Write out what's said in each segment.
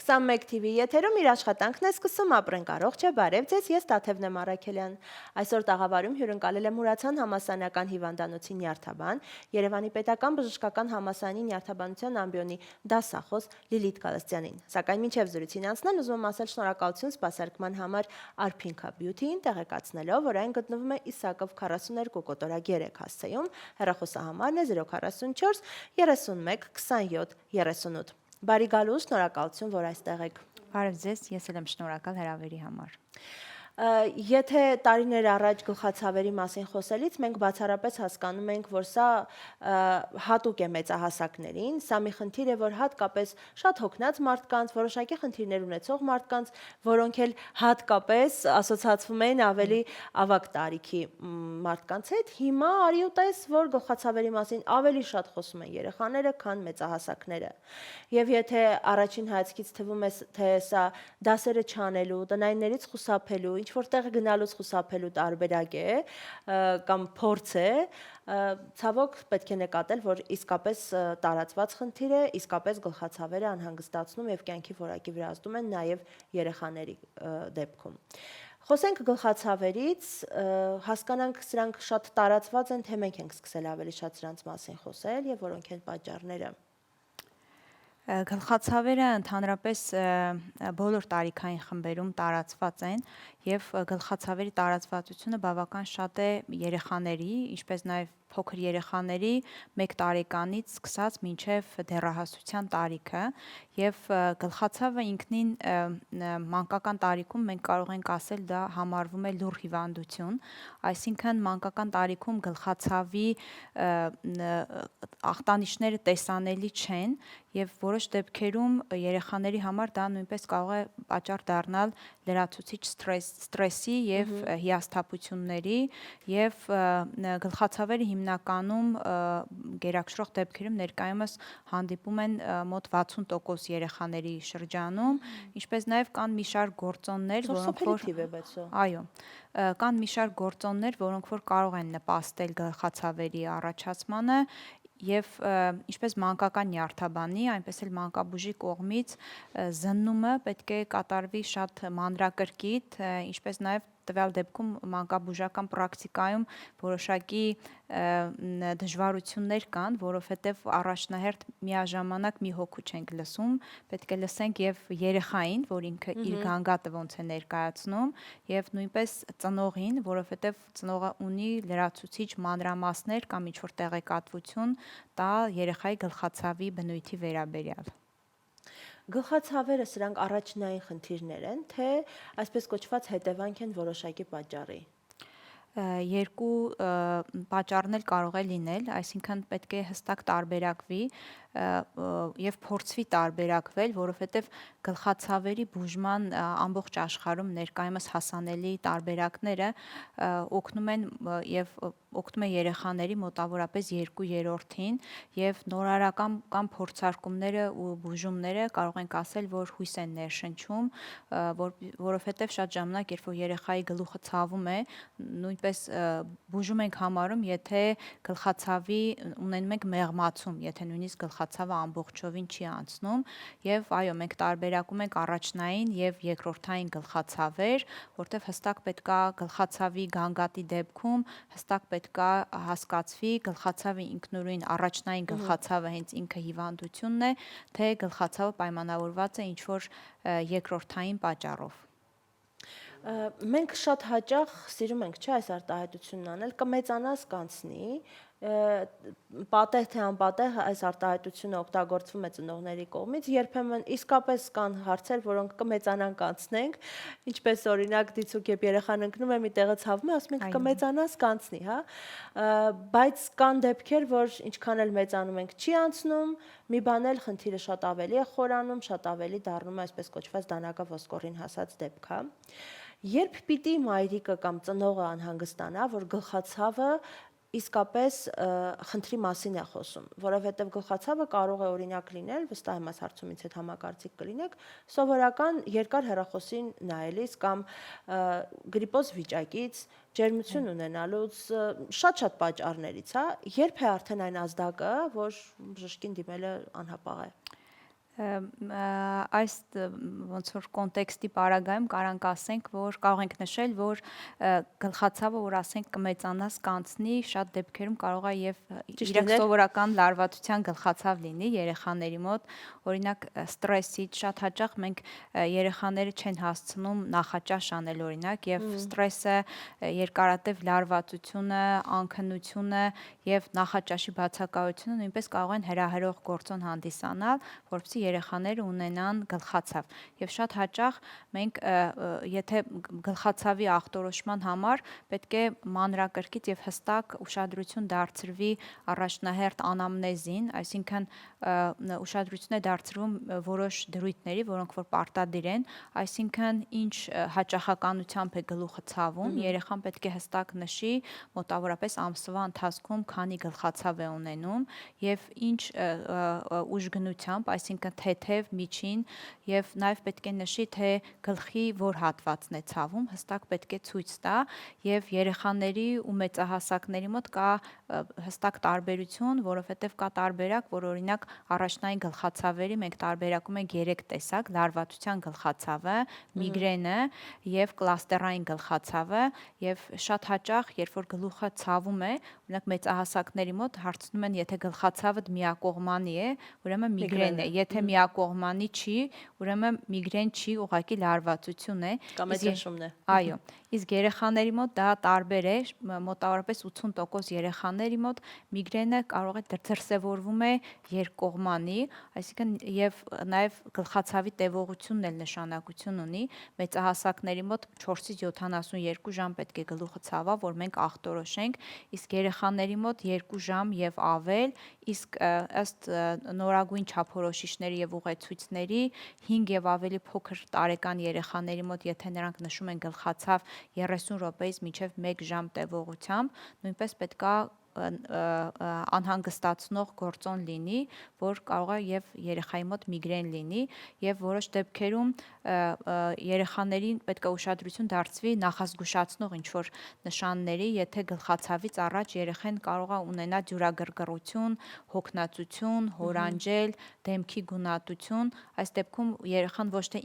21 TV եթերում իր աշխատանքն է սկսում ապրենք առողջ է, բարև ձեզ, ես Տաթևն եմ Արաքելյան։ Այսօր տաղավարում հյուրընկալել է Մուրացան համալսարանական հիվանդանոցի նյարդաբան, Երևանի պետական բժշկական համալսարանի նյարդաբանության ամբիոնի դասախոս Լիլիթ Գալստյանին։ Սակայն մինչև զրույցին անցնել ուզում եմ ասել շնորհակալություն սպասարկման համար Արփինքա Բյութիին, տեղեկացնելով, որ այն գտնվում է Իսակով 42 կոտորակ 3 հասցեում, հեռախոսահամարն է 044 31 27 38։ Բարի գալուս, շնորհակալություն, որ այստեղ եք։ Բարև ձեզ, ես էլ եմ շնորհակալ հրավերի համար։ Եթե տարիներ առաջ գլխացավերի մասին խոսելից մենք բացառապես հասկանում ենք, որ սա հատուկ է մեծահասակներին, սա մի խնդիր է, որ հատկապես շատ հոգնած մարդկանց, որոշակի խնդիրներ ունեցող մարդկանց, որոնք էլ հատկապես ասոցացվում են ավելի ավագ տարիքի մարդկանց հետ, հիմա արի ու տես, որ գլխացավերի մասին ավելի շատ խոսում են երեխաները, քան մեծահասակները։ Եվ եթե առաջին հայացքից թվում է, թե սա դասերը չանելու, տնայիններից խուսափելու, ինչ-որ տեղ գնալուց խուսափելու տարբերակ է կամ փորձ է, ցավոք պետք է նկատել, որ իսկապես տարածված խնդիր է, իսկապես գլխացավերը անհանգստացնում եւ կյանքի որակի վրա ազդում են նաեւ երեխաների դեպքում։ Խոսենք գլխացավերից, հասկանանք սրանք շատ տարածված են, թե մենք ենք սկսել ավելի շատ սրանց մասին խոսել եւ որոնք են պատճառները։ Գլխացավերը ընդհանրապես բոլոր տարիքային խմբերում տարածված են եւ գլխացավերի տարածվածությունը բավական շատ է երեխաների, ինչպես նաեւ փոքր երեխաների 1 տարեկանից սկսած մինչև դեռահասության տարիքը եւ գլխացավը ինքնին մանկական տարիքում մենք կարող ենք ասել դա համարվում է լուռ հիվանդություն, այսինքն մանկական տարիքում գլխացավի ախտանիշները տեսանելի չեն եւ որոշ դեպքերում երեխաների համար դա նույնպես կարող է պատճառ դառնալ լրացուցիչ ստրեսի եւ հիասթափությունների եւ գլխացավերը հիմնականում գերակշռող դեպքերում ներկայումս հանդիպում են մոտ 60% երեխաների շրջանում, ինչպես նաեւ կան մի շարք գործոններ, որոնք որ այո, կան մի շարք գործոններ, որոնք որ կարող են նպաստել գլխացավերի առաջացմանը եւ ինչպես մանկական նյարդաբանի, այնպես էլ մանկաբուժի կողմից զննումը պետք է կատարվի շատ մանրակրկիտ, ինչպես նաեւ տվյալ դեպքում մանկաբուժական պրակտիկայում որոշակի դժվարություններ կան, որովհետև առաջնահերթ միաժամանակ մի հոգու չենք լսում, պետք է լսենք եւ երեխային, որ ինքը իր գանգատը ոնց է ներկայացնում, եւ նույնպես ծնողին, որովհետև ծնողը ունի լրացուցիչ մանրամասներ կամ ինչ-որ տեղեկատվություն տա երեխայի գլխացավի բնույթի վերաբերյալ։ Գլխացավերը սրանք առաջնային խնդիրներ են, թե այսպես կոչված հետևանք են որոշակի պատճառի։ Երկու պատճառն էլ կարող է լինել, այսինքն պետք է հստակ տարբերակվի եւ փորձվի տարբերակվել, որովհետեւ գլխացավերի բուժման ամբողջ աշխարհում ներկայումս հասանելի տարբերակները օգնում են եւ օգնում է երեխաների մոտավորապես 2/3-ին եւ նորարարական կամ փորձարկումները ու բուժումները կարող ենք ասել, որ հույս են ներշնչում, որովհետեւ շատ ժամանակ, երբ որ երեխայի գլուխը ցավում է, նույնպես բուժում ենք համարում, եթե գլխացավի ունենում ենք մեղմացում, եթե նույնիսկ գլխացավը ամբողջովին չի անցնում եւ այո, մենք տարբերակում ենք առաջնային եւ երկրորդային գլխացավեր, որտեղ հստակ պետքա գլխացավի գանգատի դեպքում հստակ պետքա հասկացվի գլխացավի ինքնուրույն առաջնային գլխացավը հենց ինքը հիվանդությունն է, թե գլխացավը պայմանավորված է ինչ-որ երկրորդային պատճառով։ Մենք շատ հաճախ սիրում ենք, չէ, այս արտահայտությունն անել, կմեծանաս կանցնի, պատեհ թե անպատեհ այս արտահայտությունը օգտագործվում է ծնողների կողմից, երբեմն իսկապես կան հարցեր, որոնք կմեծանան կանցնենք, ինչպես օրինակ դիցուք երբ երեխան ընկնում է մի տեղը ցավում է, ասում ենք կմեծանաս կանցնի, հա, բայց կան դեպքեր, որ ինչքան էլ մեծանում ենք չի անցնում, մի բան էլ խնդիրը շատ ավելի է խորանում, շատ ավելի դառնում է այսպես կոչված դանակը ոսկորին հասած դեպք, հա։ Երբ պիտի մայրիկը կամ ծնողը անհանգստանա, որ գլխացավը իսկապես խնդրի մասին է խոսում, որովհետև գլխացավը կարող է օրինակ լինել, վստահ եմ այս հարցումից հետ համակարծիք կլինեք, սովորական երկար հեռախոսին նայելիս կամ գրիպոզ վիճակից, ջերմություն ունենալուց, շատ պատճառներից, հա, երբ է արդեն այն ազդակը, որ բժշկին դիմելը անհապաղ է։ այս ոնց որ կոնտեքստի պարագայում կարանք ասենք, որ կարող ենք նշել, որ գլխացավը, որ ասենք կմեծանա, կանցնի, շատ դեպքերում կարող է եւ իրենք սովորական լարվածության գլխացավ լինի երեխաների մոտ, օրինակ ստրեսից շատ հաճախ մենք երեխաները չեն հասցնում նախաճաշ անել օրինակ եւ ստրեսը, երկարատև լարվածությունը, անքնությունը եւ նախաճաշի բացակայությունը նույնպես կարող են հրահրող գործոն հանդիսանալ, որպեսզի երեխաները ունենան գլխացավ։ Եվ շատ հաճախ մենք եթե գլխացավի ախտորոշման համար պետք է մանրակրկիտ եւ հստակ ուշադրություն դարձրվի առաջնահերթ անամնեզին, այսինքն ուշադրություն է դարձվում որոշ դրույթների, որոնք որ պարտադիր են, այսինքն ինչ հաճախականությամբ է գլուխը ցավում, երեխան պետք է հստակ նշի մոտավորապես ամսվա ընթացքում քանի գլխացավ է ունենում եւ ինչ ուժգնությամբ, այսինքն թեթև, միջին եւ նաեւ պետք է նշի թե գլխի որ հատվածն է ցավում, հստակ պետք է ցույց տա եւ երեխաների ու մեծահասակների մոտ կա հստակ տարբերություն, որովհետեւ կա տարբերակ, որ օրինակ առաջնային գլխացավերի մենք տարբերակում ենք 3 տեսակ՝ լարվածության գլխացավը, միգրենը եւ կլաստերային գլխացավը եւ շատ հաճախ երբ որ գլուխը ցավում է, օրինակ մեծահասակների մոտ հարցնում են եթե գլխացավդ միակողմանի է, ուրեմն միգրեն է, եթե միակողմանի չի, ուրեմն միգրեն չի, ուղղակի լարվածություն է կամ էջաշումն է։ Այո, իսկ երեխաների մոտ դա տարբեր է, մոտավորապես 80% երեխաների մոտ միգրենը կարող է դրսևորվում է երկկողմանի, այսինքն եւ նաեւ գլխացավի տևողությունն էլ նշանակություն ունի, մեծահասակների մոտ 4-ից 72 ժամ պետք է գլուխը ցավա, որ մենք ախտորոշենք, իսկ երեխաների մոտ 2 ժամ եւ ավել, իսկ ըստ նորագույն չափորոշիչների եւ ուղեցույցների 5 եւ ավելի փոքր տարեկան երեխաների մոտ, եթե նրանք նշում են գլխացավ 30 րոպեից մինչև 1 ժամ տևողությամբ, նույնպես պետք է անհանգստացնող գործոն լինի, որ կարող է եւ երեխայի մոտ միգրեն լինի եւ որոշ դեպքերում երեխաներին պետք է ուշադրություն դարձվի նախազգուշացնող ինչ որ նշանների, եթե գլխացավից առաջ երեխան կարող է ունենալ ջուրագրգռություն, հոգնածություն, հորանջել, դեմքի գունատություն, այս դեպքում երեխան ոչ թե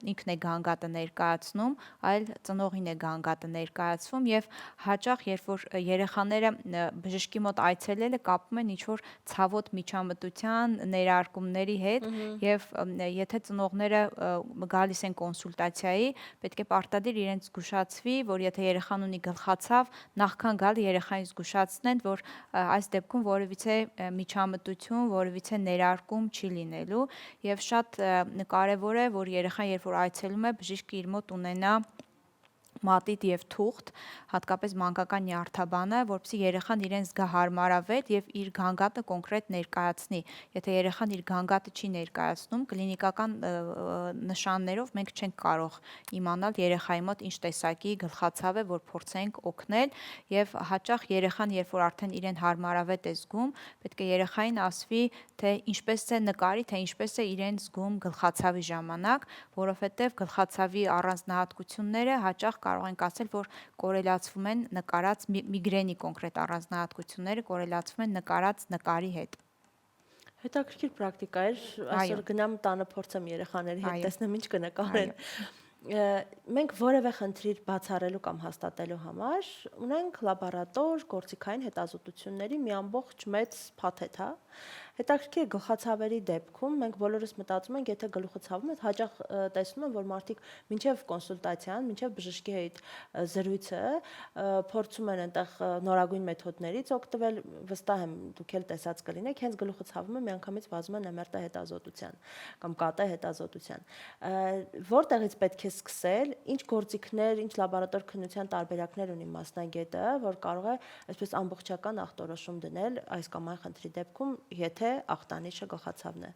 ինքն է գանգատը ներկայացնում, այլ ծնողին է գանգատը ներկայացվում եւ հաճախ երբ որ երեխաները բժշկի մոտ այցելելը կապում են ինչ-որ ցավոտ միջամտության ներարկումների հետ եւ եթե ծնողները գալիս են կոնսուլտացիայի, պետք է պարտադիր իրենց զգուշացվի, որ եթե երեխան ունի գլխացավ, նախքան գալ երեխային զգուշացնեն, որ այս դեպքում որևիցե միջամտություն, որևիցե ներարկում չի լինելու եւ շատ կարեւոր է, որ երեխան երբ որ այցելում է, բժիշկը իր մոտ ունենա մատիտ եւ թուղթ, հատկապես մանկական նյարդաբանը, որպեսզի երեխան իրեն զգա հարմարավետ եւ իր գանգատը կոնկրետ ներկայացնի։ Եթե երեխան իր գանգատը չի ներկայացնում, կլինիկական նշաններով մենք չենք կարող իմանալ երեխայի մոտ ինչ տեսակի գլխացավ է, որ փորձենք օգնել եւ հաճախ երեխան երբ որ արդեն իրեն հարմարավետ է զգում, պետք է երեխային ասվի, թե ինչպես է նկարի, թե ինչպես է իրեն զգում գլխացավի ժամանակ, որովհետեւ գլխացավի առանձնահատկությունները հաճախ կարող ենք ասել, որ կորելացվում են նկարած միգրենի կոնկրետ առանձնահատկությունները կորելացվում են նկարած նկարի հետ։ Հետաքրքիր պրակտիկա էր, այսօր գնամ տանը փորձեմ երեխաների հետ տեսնեմ ինչ կնկարեն։ Մենք որևէ խնդիր բացառելու կամ հաստատելու համար ունենք լաբորատոր գործիքային հետազոտությունների մի ամբողջ մեծ փաթեթ, հա։ Հետաքրքիր գլխացավերի դեպքում մենք բոլորս մտածում ենք, եթե գլուխը ցավում է, հաճախ տեսնում եմ, որ մարդիկ մինչև կոնսուլտացիան, մինչև բժշկի հետ զրույցը փորձում են այնտեղ նորագույն մեթոդներից օգտվել, վստահ եմ դուք էլ տեսած կլինեք, հենց գլուխը ցավում է, միանգամից վազում են MRT հետազոտության կամ ԿՏ հետազոտության։ Որտեղից պետք է սկսել, ինչ գործիքներ, ինչ լաբորատոր քննության տարբերակներ ունի մասնագետը, որ կարող է այսպես ամբողջական ախտորոշում դնել այս կամ այն խնդրի դեպքում, եթե ախտանիշը գլխացավն է։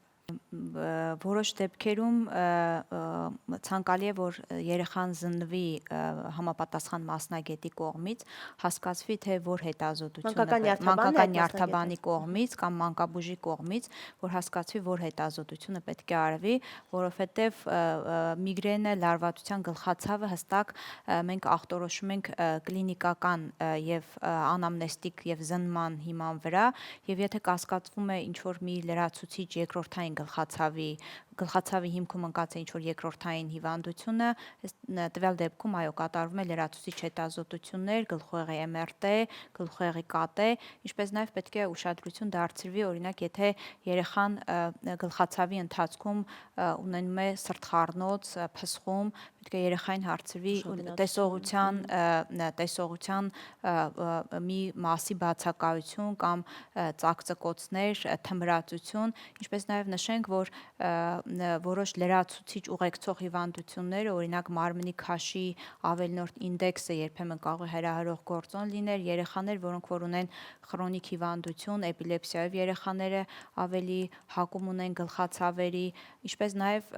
Որոշ դեպքերում ցանկալի է, որ երեխան զննվի համապատասխան մասնագետի կողմից, հասկացվի, թե որ հետազոտությունը մանկական նյարդաբանի կողմից կամ մանկաբույժի կողմից, որ հասկացվի, որ հետազոտությունը պետք է արվի, որովհետև միգրենը, լարվածության գլխացավը հստակ մենք ախտորոշում ենք կլինիկական եւ անամնեստիկ եւ զննման հիման վրա, եւ եթե կասկածվում է ինչ որ մի լրացուցիչ երկրորդային գլխացավի գլխացավի հիմքում ընկած է ինչ-որ երկրորդային հիվանդությունը, տվյալ դեպքում այո կատարվում է լրացուցիչ հետազոտություններ, գլխուեղի MRT, գլխուեղի ԿՏ, ինչպես նաև պետք է ուշադրություն դարձրվի, օրինակ, եթե երեխան գլխացավի ընթացքում ունենում է սրտխառնոց, փսխում, պետք է երեխային հարցրվի տեսողության մի մասի բացակայություն կամ ծակծկոցներ, թմրածություն, ինչպես նաև նշենք, որ որոշ լրացուցիչ ուղեկցող հիվանդությունները, օրինակ մարմնի քաշի ավելնորդ ինդեքսը երբեմն կարող է հրահրող գործոն լինել, երեխաներ, որոնք որ ունեն խրոնիկ հիվանդություն, էպիլեպսիայով երեխաները ավելի հակում ունեն գլխացավերի, ինչպես նաև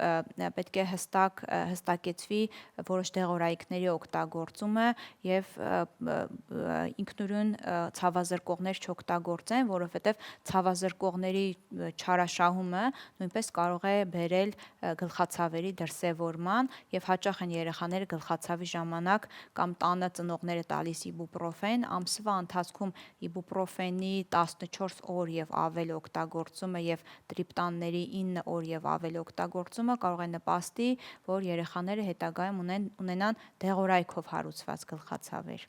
պետք է հստակեցվի որոշ դեղորայքների օգտագործումը եւ ինքնուրույն ցավազրկողներ չօգտագործեն, որովհետեւ ցավազրկողների չարաշահումը նույնպես կարող է բերել գլխացավերի դրսևորման եւ հաճախ են երեխաները գլխացավի ժամանակ կամ տանը ծնողները տալիս իբուպրոֆեն, ամսվա ընթացքում իբուպրոֆենի 14 օր եւ ավել օգտագործումը եւ տրիպտանների 9 օր եւ ավել օգտագործումը կարող է նպաստի, որ երեխաները հետագայում ունենան դեղորայքով հարուցված գլխացավեր։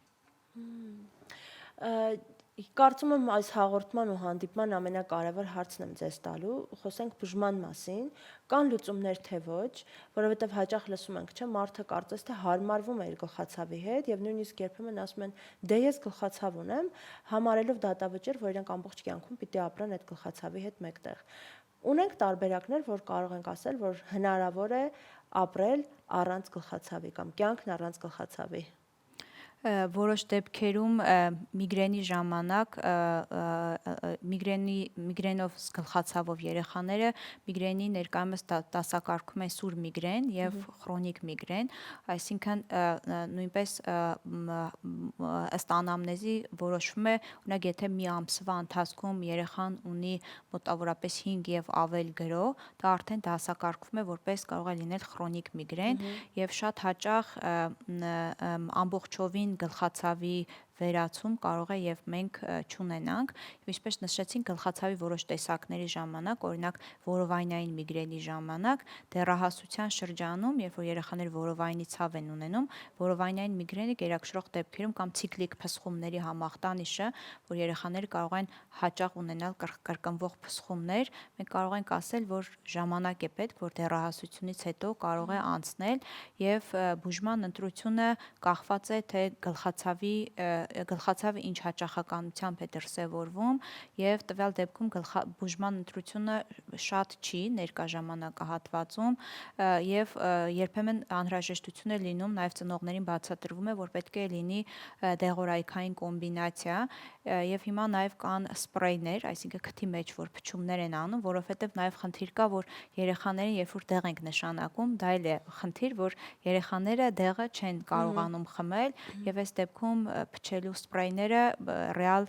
Կարծում եմ այս հաղորդման ու հանդիպման ամենակարևոր հարցն եմ ձեզ տալու, խոսենք բուժման մասին, կան լուծումներ թե ոչ, որովհետև հաճախ լսում ենք, չէ, մարդը կարծես թե հարմարվում է իր գլխացավի հետ եւ նույնիսկ երբեմն ասում են՝ դե ես գլխացավ ունեմ, համարելով դատավճիռ, որ իրենք ամբողջ կյանքում պիտի ապրեն այդ գլխացավի հետ մեկտեղ։ Ունենք տարբերակներ, որ կարող ենք ասել, որ հնարավոր է ապրել առանց գլխացավի կամ կյանքն առանց գլխացավի։ Որոշ դեպքերում միգրենի ժամանակ միգրենով գլխացավով երեխաները միգրենի ներկայումս դասակարգում են սուր միգրեն եւ խրոնիկ միգրեն, այսինքն նույնպես ըստ անամնեզի որոշվում է, օրինակ եթե մի ամսվա ընթացքում երեխան ունի մոտավորապես 5 եւ ավել գրո, դա արդեն դասակարգվում է որպես կարող է լինել խրոնիկ միգրեն եւ շատ հաճախ ամբողջովին գլխացավի վերացում կարող է եւ մենք չունենանք, եւ ինչպես նշեցինք գլխացավի որոշ տեսակների ժամանակ, օրինակ որովայնային միգրենի ժամանակ, դեռահասության շրջանում, երբ որ երեխաները որովայնի ցավ են ունենում, որովայնային միգրենը գերակշռող դեպքերում կամ ցիկլիկ փսխումների համախտանիշը, որ երեխաները կարող են հաճախ ունենալ կրկնվող փսխումներ, մենք կարող ենք ասել, որ ժամանակ է պետք, որ դեռահասությունից հետո կարող է անցնել եւ բուժման ընտրությունը կախված է թե գլխացավը ինչ հաճախականությամբ է դրսևորվում եւ տվյալ դեպքում բուժման ընտրությունը շատ չի ներկա ժամանակահատվածում եւ երբեմն անհրաժեշտություն է լինում նաեւ ծնողներին բացատրվում է որ պետք է լինի դեղորայքային կոմբինացիա եւ հիմա նաեւ կան սպրեյներ, այսինքն քթի մեջ որ փչումներ են անում, որովհետեւ նաեւ խնդիր կա որ երեխաներին երբ որ դեղ ենք նշանակում, դա էլ է խնդիր որ երեխաները դեղը չեն կարողանում խմել եւ այս դեպքում փչելու սպրեյները ռեալ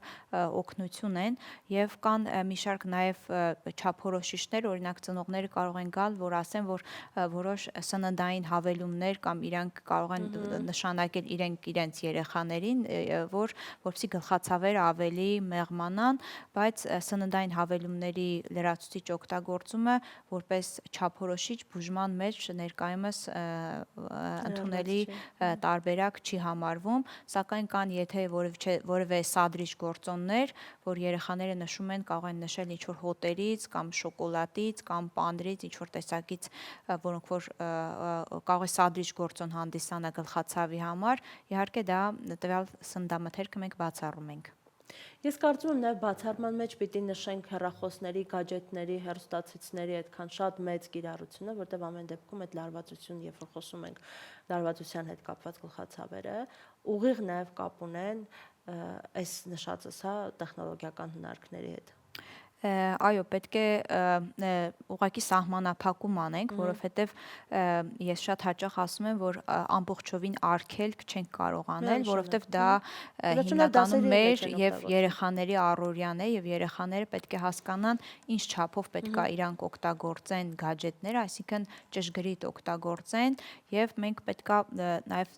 օգնություն են եւ կան մի շարք նաեւ չափորոշիչներ, օրինակ ծնողները կարող են գալ, որ ասեն, որ որոշ սննդային հավելումներ կամ իրանք կարող են նշանակել իրենց երեխաներին, որպեսզի գլխացավերը ավելի մեղմանան, բայց սննդային հավելումների լրացուցիչ օգտագործումը որպես չափորոշիչ բուժման մեջ ներկայումս ընդունելի տարբերակ չի համարվում, սակայն կան եթե որևէ սադրիչ գործոններ, որ երեխաները նշում են, կարող են նշել ինչ-որ հոտերից կամ շոկոլադից կամ պանրից, ինչ-որ տեսակից, որոնք որ կարող է սադրիչ գործոն հանդիսանա գլխացավի համար, իհարկե դա տվյալ սննդամթերքը մենք բացառում ենք։ Ես կարծում եմ նաև բացառման մեջ պիտի նշենք հեռախոսների, գadgetների, հեռուստացույցների այդքան շատ մեծ կիրառությունը, որտեղ ամեն դեպքում այդ լարվածություն, երբ որ խոսում ենք լարվածության հետ կապված գլխացավերը, ուղիղ նաև կապ ունեն այս նշածս, հա, տեխնոլոգիական հնարքների հետ։ Այո, պետք է ուղղակի սահմանափակում անենք, որովհետև ես շատ հաճախ ասում եմ, որ ամբողջովին արգելք չենք կարող անել, որովհետև դա հիմնականում մեր եւ երեխաների առօրյան է եւ երեխաները պետք է հասկանան ինչ չափով պետք է իրանք օգտագործեն գadgetները, այսինքն ճշգրիտ օգտագործեն եւ մենք պետք է նաեւ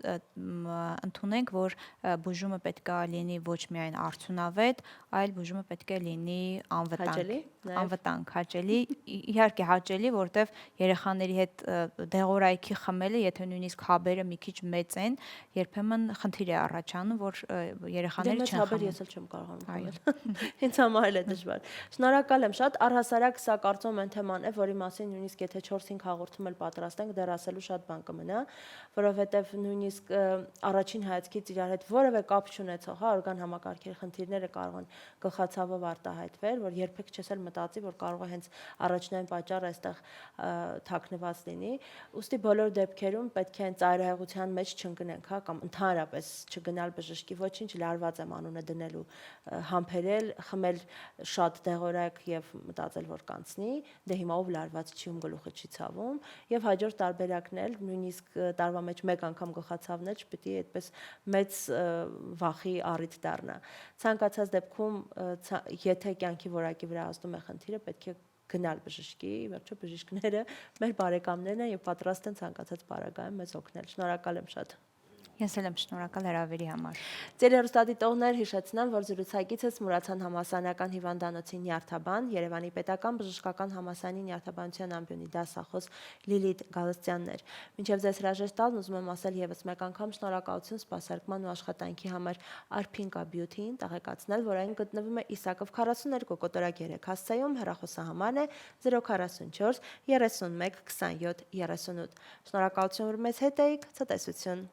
ընդունենք, որ բուժումը պետք է լինի ոչ միայն արդյունավետ, այլ բուժումը պետք է լինի անվտանգ հաճելի, նաև։ անվտանգ, հաճելի, իհարկե հաճելի, որտեվ երեխաների հետ դեղորայքի խմելը, եթե նույնիսկ հաբերը մի քիչ մեծ են, երբեմն խնդիր է առաջանում, որ երեխաները Դե մեծ չեն հաբեր խմում։ ես էլ չեմ կարողանում Այո։ խմել։ Ինձ համար էլ է դժվար։ Շնորհակալ եմ շատ, առհասարակ սա կարծում եմ այն թեման է, որի մասին նույնիսկ եթե 4-5 հաղորդում էլ պատրաստենք, դեռ ասելու շատ բան կմնա, որովհետև նույնիսկ առաջին հայացքից իրար հետ որևէ կապ չունեցող, հա, օրգան համակարգերի խնդիրները կարող են գլխացավով արտահայտվել, որ երբեք չես էլ մտածի, որ կարող է հենց առաջնային պատճառը այստեղ թաքնված լինի։ Ուստի բոլոր դեպքերում պետք է հենց ծայրահեղության մեջ չընկնենք, հա, կամ ընդհանրապես չգնալ բժշկի, ոչինչ, լարված եմ անունը դնելու, համբերել, խմել շատ դեղորայք եւ մտածել, որ կանցնի, դե հիմա ով լարված չի, ում գլուխը չի ցավում, եւ հաջորդ տարբերակն էլ նույնիսկ տարվա մեջ մեկ անգամ գլխացավներ չպիտի այդպես մեծ վախի առիթ դառնա։ Ցանկացած դեպքում, եթե կյանքի որակի վրա ազդում է խնդիրը, պետք է գնալ բժշկի, վերջո բժիշկները մեր բարեկամներն են եւ պատրաստ են ցանկացած պարագայում մեզ օգնել։ Շնորհակալ եմ շատ։ Ես էլ եմ շնորհակալ հրավերի համար։ Ձեր հեռուստադիտողներ հիշեցնեմ, որ զրուցակիցս Մուրացան համալսարանական հիվանդանոցի նյարդաբան, Երևանի պետական բժշկական համալսարանի նյարդաբանության ամբիոնի դասախոս Լիլիթ Գալստյանն էր։ Մինչև ձեզ հրաժեշտ տալն ուզում եմ ասել եւս մեկ անգամ շնորհակալություն սպասարկման ու աշխատանքի համար Arpinka Beauty-ին, տեղեկացնել, որ այն գտնվում է Իսակով 42 կոտորակ 3 հասցեում, հեռախոսահամարն է 044 31 27 38։ Շնորհակալություն, որ մեզ հետ էիք, ցտեսություն։